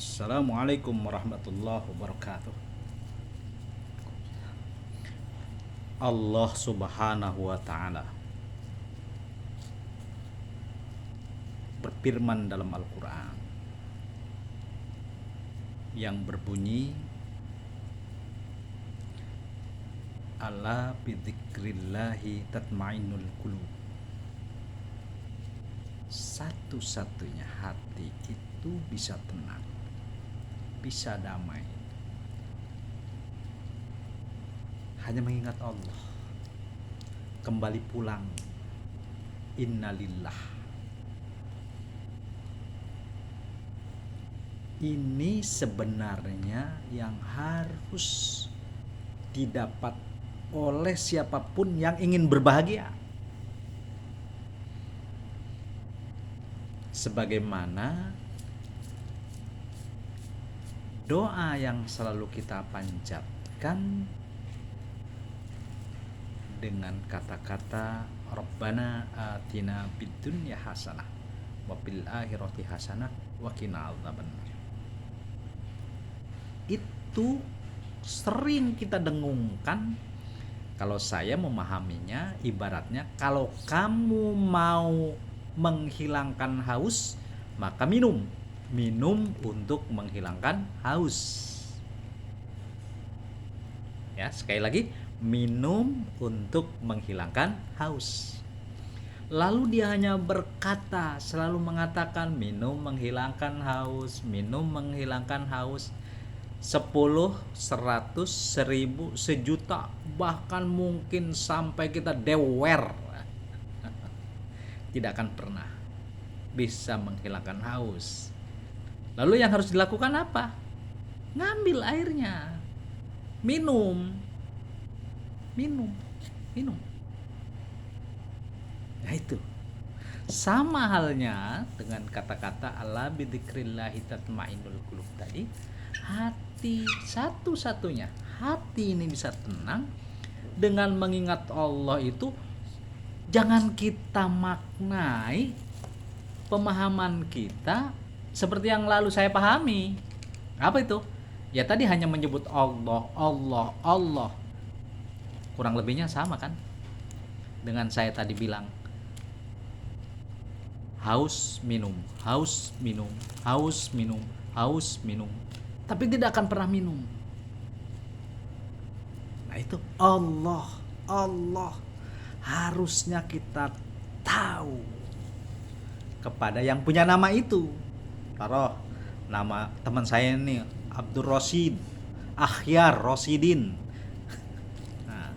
Assalamualaikum warahmatullahi wabarakatuh. Allah subhanahu wa ta'ala berfirman dalam Al-Quran yang berbunyi, ala bidzikrillahi tatmainnul qulub. Satu-satunya hati itu bisa tenang, bisa damai, hanya mengingat Allah, kembali pulang, innalillah. Ini sebenarnya yang harus didapat oleh siapapun yang ingin berbahagia. Sebagaimana doa yang selalu kita panjatkan dengan kata-kata Rabbana atina fid dunya hasanah wa fil akhirati hasanah wa qina adzabannar. Itu sering kita dengungkan. Kalau saya memahaminya, ibaratnya kalau kamu mau menghilangkan haus, maka minum untuk menghilangkan haus. Ya, sekali lagi, minum untuk menghilangkan haus. Lalu dia hanya berkata, selalu mengatakan minum menghilangkan haus, minum menghilangkan haus. 10, 100, 1000, sejuta, bahkan mungkin sampai kita dewer, tidak akan pernah bisa menghilangkan haus. Lalu yang harus dilakukan apa? Ngambil airnya, minum. Nah itu sama halnya dengan kata-kata ala bidzikrillahi tatmainnul qulub tadi. Hati, satu-satunya hati ini bisa tenang dengan mengingat Allah itu. Jangan kita maknai pemahaman kita seperti yang lalu saya pahami. Apa itu? Ya tadi hanya menyebut Allah, Allah, Allah. Kurang lebihnya sama kan dengan saya tadi bilang haus minum, haus minum, haus minum, haus minum, tapi tidak akan pernah minum. Nah itu Allah, Allah. Harusnya kita tahu kepada yang punya nama itu. Taruh nama teman saya ini Abdul Rosid, Akhyar Rosidin. Nah,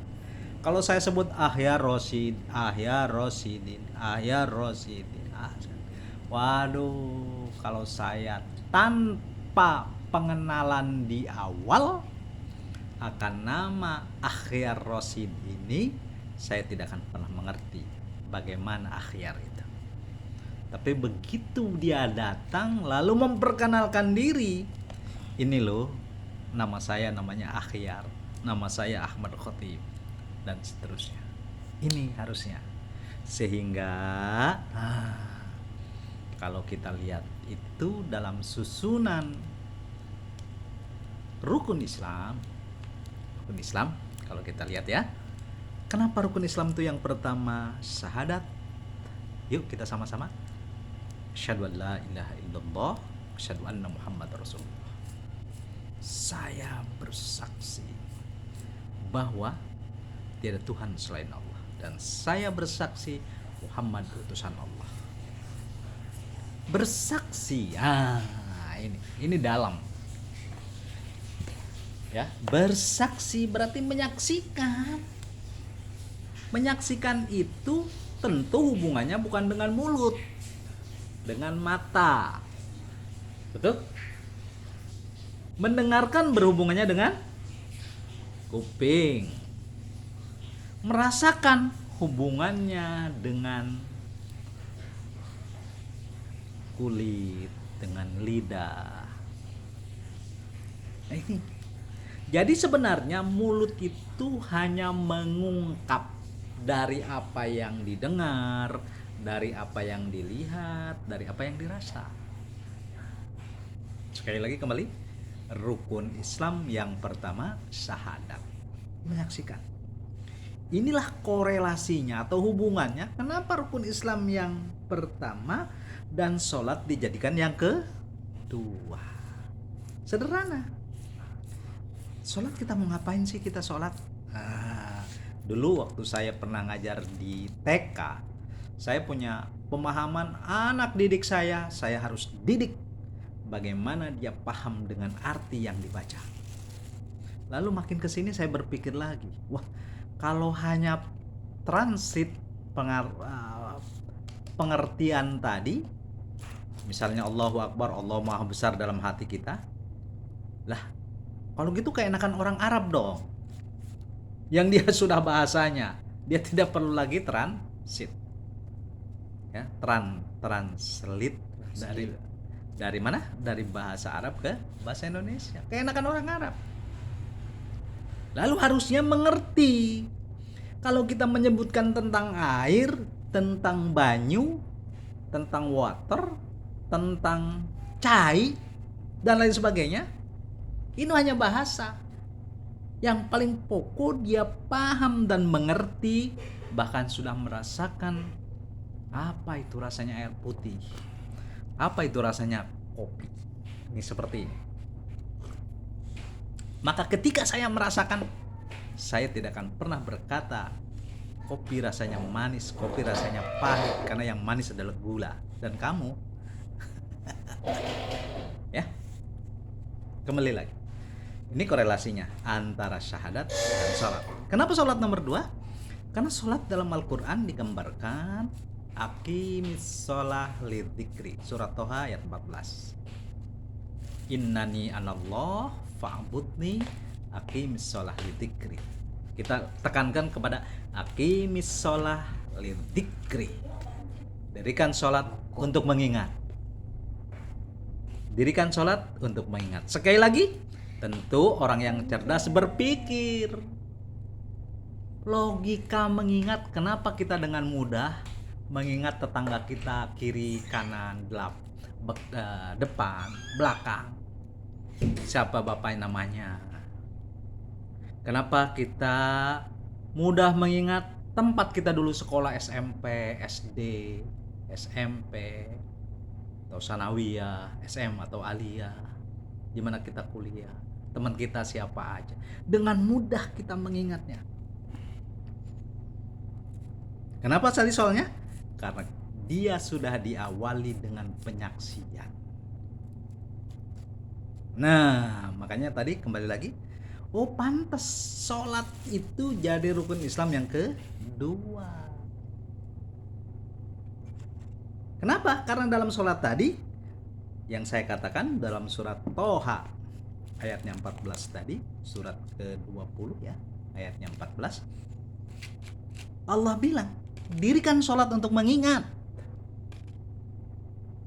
kalau saya sebut Akhyar Rosid, Akhyar Rosidin, Akhyar Rosidin, waduh, kalau saya tanpa pengenalan di awal akan nama Akhyar Rosid ini, saya tidak akan pernah mengerti bagaimana akhyar itu. Tapi begitu dia datang lalu memperkenalkan diri, ini loh nama saya namanya Akhyar, nama saya Ahmad Khotib, dan seterusnya. Ini harusnya. Sehingga kalau kita lihat itu dalam susunan rukun Islam kalau kita lihat ya, kenapa rukun Islam itu yang pertama syahadat? Yuk kita sama-sama. Asyhadu an la ilaha illallah, asyhadu anna Muhammadar Rasulullah. Saya bersaksi bahwa tiada Tuhan selain Allah, dan saya bersaksi Muhammad utusan Allah. Bersaksi, ini dalam. Ya, bersaksi berarti menyaksikan. Menyaksikan itu tentu hubungannya bukan dengan mulut, dengan mata. Betul? Mendengarkan berhubungannya dengan kuping. Merasakan hubungannya dengan kulit, dengan lidah. Jadi sebenarnya mulut itu hanya mengungkap dari apa yang didengar, dari apa yang dilihat, dari apa yang dirasa. Sekali lagi kembali, rukun Islam yang pertama syahadat. Menyaksikan. Inilah korelasinya atau hubungannya kenapa rukun Islam yang pertama dan sholat dijadikan yang kedua. Sederhana. Sholat kita mau ngapain sih kita sholat? Dulu waktu saya pernah ngajar di TK, saya punya pemahaman anak didik saya harus didik bagaimana dia paham dengan arti yang dibaca. Lalu makin kesini saya berpikir lagi, wah kalau hanya transit pengertian tadi, misalnya Allahu Akbar, Allah Maha Besar dalam hati kita, lah kalau gitu keenakan orang Arab dong, yang dia sudah bahasanya, dia tidak perlu lagi transit, ya, translate dari mana? Dari bahasa Arab ke bahasa Indonesia, keenakan orang Arab. Lalu harusnya mengerti kalau kita menyebutkan tentang air, tentang banyu, tentang water, tentang cai, dan lain sebagainya, ini hanya bahasa. Yang paling pokok dia paham dan mengerti, bahkan sudah merasakan apa itu rasanya air putih, apa itu rasanya kopi. Ini seperti ini. Maka ketika saya merasakan, saya tidak akan pernah berkata kopi rasanya manis, kopi rasanya pahit, karena yang manis adalah gula. Dan kamu ya, kembali lagi, ini korelasinya antara syahadat dan sholat. Kenapa sholat nomor 2? Karena sholat dalam Al-Quran digambarkan aqimis sholah lidzikri, surat Toha ayat 14. Innani anallah fa'budni aqimis sholah lidzikri. Kita tekankan kepada aqimis sholah lidzikri. Dirikan sholat untuk mengingat. Dirikan sholat untuk mengingat. Sekali lagi, tentu orang yang cerdas berpikir. Logika mengingat, kenapa kita dengan mudah mengingat tetangga kita kiri, kanan, depan, belakang, siapa bapaknya namanya. Kenapa kita mudah mengingat tempat kita dulu sekolah SMP, SD, SMP, atau sanawiyah, SM atau aliyah, di mana kita kuliah, teman kita siapa aja, dengan mudah kita mengingatnya. Kenapa tadi soalnya? Karena dia sudah diawali dengan penyaksian. Nah, makanya tadi kembali lagi, oh pantas sholat itu jadi rukun Islam yang kedua. Kenapa? Karena dalam sholat tadi, yang saya katakan dalam surat Toha ayatnya 14 tadi, surat ke-20 ya, ayatnya 14, Allah bilang, dirikan sholat untuk mengingat.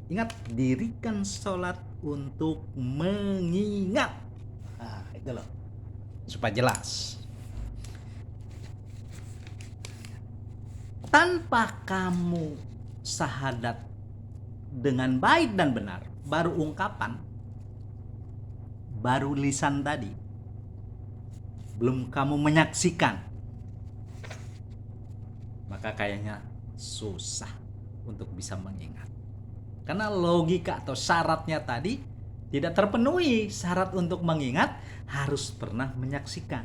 Ingat, dirikan sholat untuk mengingat. Nah, itu loh, supaya jelas. Tanpa kamu syahadat dengan baik dan benar, baru ungkapan, baru lisan tadi, belum kamu menyaksikan, maka kayaknya susah untuk bisa mengingat. Karena logika atau syaratnya tadi tidak terpenuhi. Syarat untuk mengingat harus pernah menyaksikan.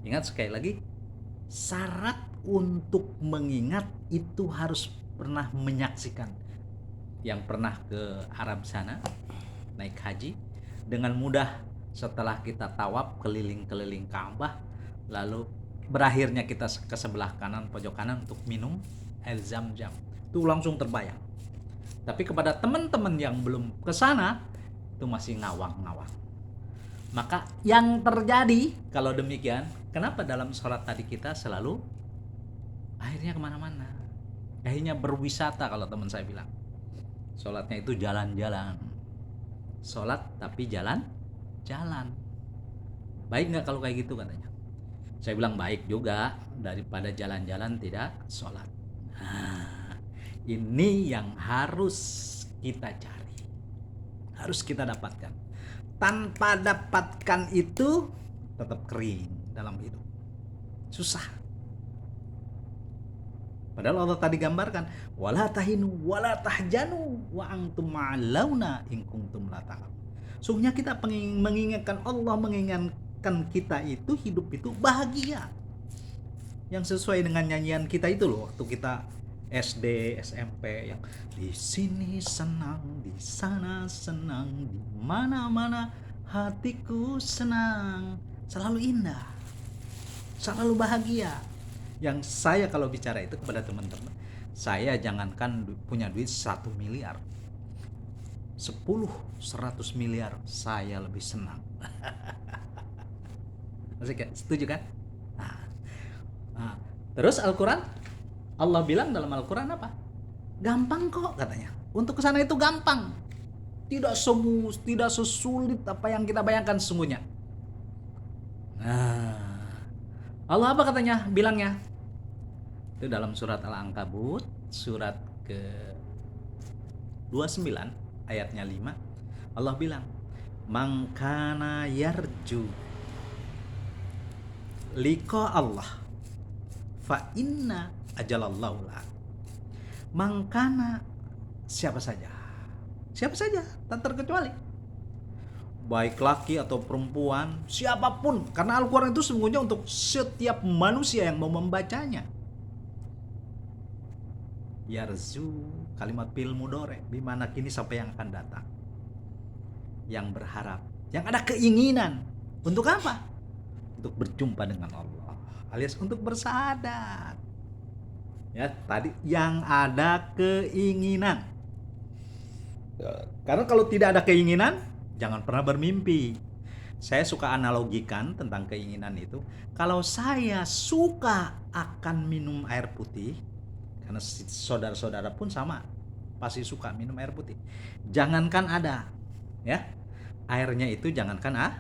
Ingat sekali lagi, syarat untuk mengingat itu harus pernah menyaksikan. Yang pernah ke Arab sana, naik haji, dengan mudah setelah kita tawaf keliling-keliling Ka'bah, lalu berakhirnya kita ke sebelah kanan, pojok kanan untuk minum air Zam-Zam, itu langsung terbayang. Tapi kepada teman-teman yang belum ke sana, itu masih ngawang-ngawang. Maka yang terjadi kalau demikian, kenapa dalam sholat tadi kita selalu akhirnya kemana-mana, akhirnya berwisata. Kalau teman saya bilang, sholatnya itu jalan-jalan, sholat tapi jalan-jalan. Baik nggak kalau kayak gitu katanya? Saya bilang baik juga, daripada jalan-jalan tidak sholat. Nah, ini yang harus kita cari. Harus kita dapatkan. Tanpa dapatkan itu tetap kering dalam hidup. Susah. Padahal Allah tadi gambarkan, wala tahinu wala tahjanu wa antum ma'launa in kuntum la ta'lam. Sungguhnya kita mengingatkan Allah, mengingatkan kita itu hidup itu bahagia. Yang sesuai dengan nyanyian kita itu loh, waktu kita SD, SMP, yang di sini senang, di sana senang, di mana-mana hatiku senang, selalu indah, selalu bahagia. Yang saya kalau bicara itu kepada teman-teman, saya jangankan punya duit 1 miliar, 10, 100 miliar, saya lebih senang. Masih setuju kan? Nah, terus Al-Quran, Allah bilang dalam Al-Quran apa? Gampang kok katanya. Untuk kesana itu gampang. Tidak sesulit apa yang kita bayangkan sesungguhnya. Nah, Allah apa katanya? Bilangnya. Itu dalam surat Al-Ankabut, surat ke 29 ayatnya 5. Allah bilang, "Man kana yarju liqa Allah fa inna ajalallahu la." Mangkana siapa saja tak terkecuali, baik laki atau perempuan, siapapun, karena Al-Quran itu sesungguhnya untuk setiap manusia yang mau membacanya. Yarzu, kalimat fi'il mudhari, bimana kini sampai yang akan datang, yang berharap, yang ada keinginan untuk apa? Untuk berjumpa dengan Allah, alias untuk bersyahadat. Ya, tadi yang ada keinginan. Karena kalau tidak ada keinginan, jangan pernah bermimpi. Saya suka analogikan tentang keinginan itu. Kalau saya suka akan minum air putih, karena saudara-saudara pun sama, pasti suka minum air putih. Jangankan ada, ya, airnya itu jangankan ada.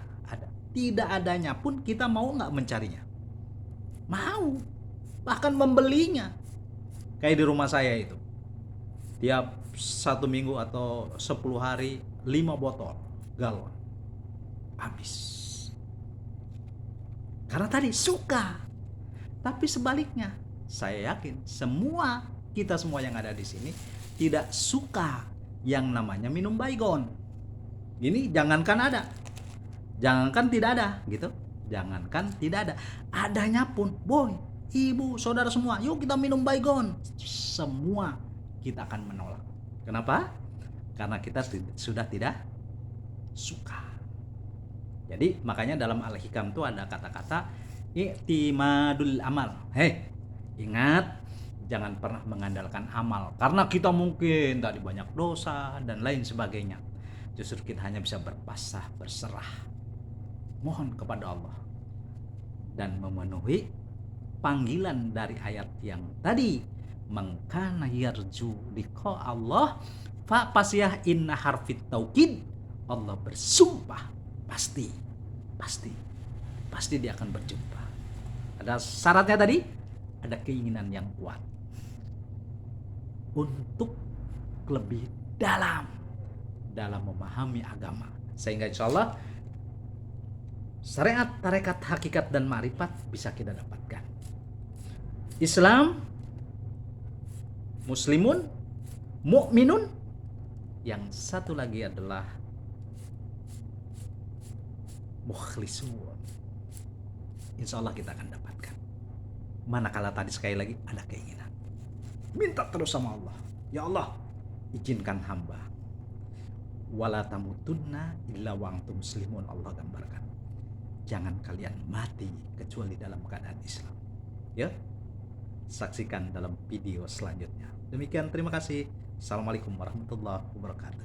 Tidak adanya pun kita mau nggak mencarinya? Mau, bahkan membelinya. Kayak di rumah saya itu, tiap 1 minggu atau 10 hari 5 botol galon habis. Karena tadi suka. Tapi sebaliknya, saya yakin kita semua yang ada di sini tidak suka yang namanya minum baygon. Ini jangankan ada, jangankan tidak ada gitu. Jangankan tidak ada, adanya pun, boy, ibu, saudara semua, yuk kita minum baygon. Semua kita akan menolak. Kenapa? Karena kita sudah tidak suka. Jadi makanya dalam Al-Hikam itu ada kata-kata i'timadul amal. Ingat, jangan pernah mengandalkan amal, karena kita mungkin tadi banyak dosa dan lain sebagainya. Justru kita hanya bisa berpasrah, berserah, mohon kepada Allah, dan memenuhi panggilan dari ayat yang tadi, mangkana yarju liqa Allah fa pasiyah inna harfit taukid. Allah bersumpah pasti dia akan berjumpa. Ada syaratnya tadi, ada keinginan yang kuat untuk lebih dalam memahami agama, sehingga insya Allah syariat, tarekat, hakikat, dan ma'rifat bisa kita dapatkan. Islam, muslimun, mukminun, yang satu lagi adalah mukhlisun. Insya Allah kita akan dapatkan. Manakala tadi sekali lagi ada keinginan, minta terus sama Allah, ya Allah, izinkan hamba wala tamutunna illa wa antum muslimun. Allah gambarkan, jangan kalian mati kecuali dalam keadaan Islam. Ya, saksikan dalam video selanjutnya. Demikian, terima kasih. Assalamualaikum warahmatullahi wabarakatuh.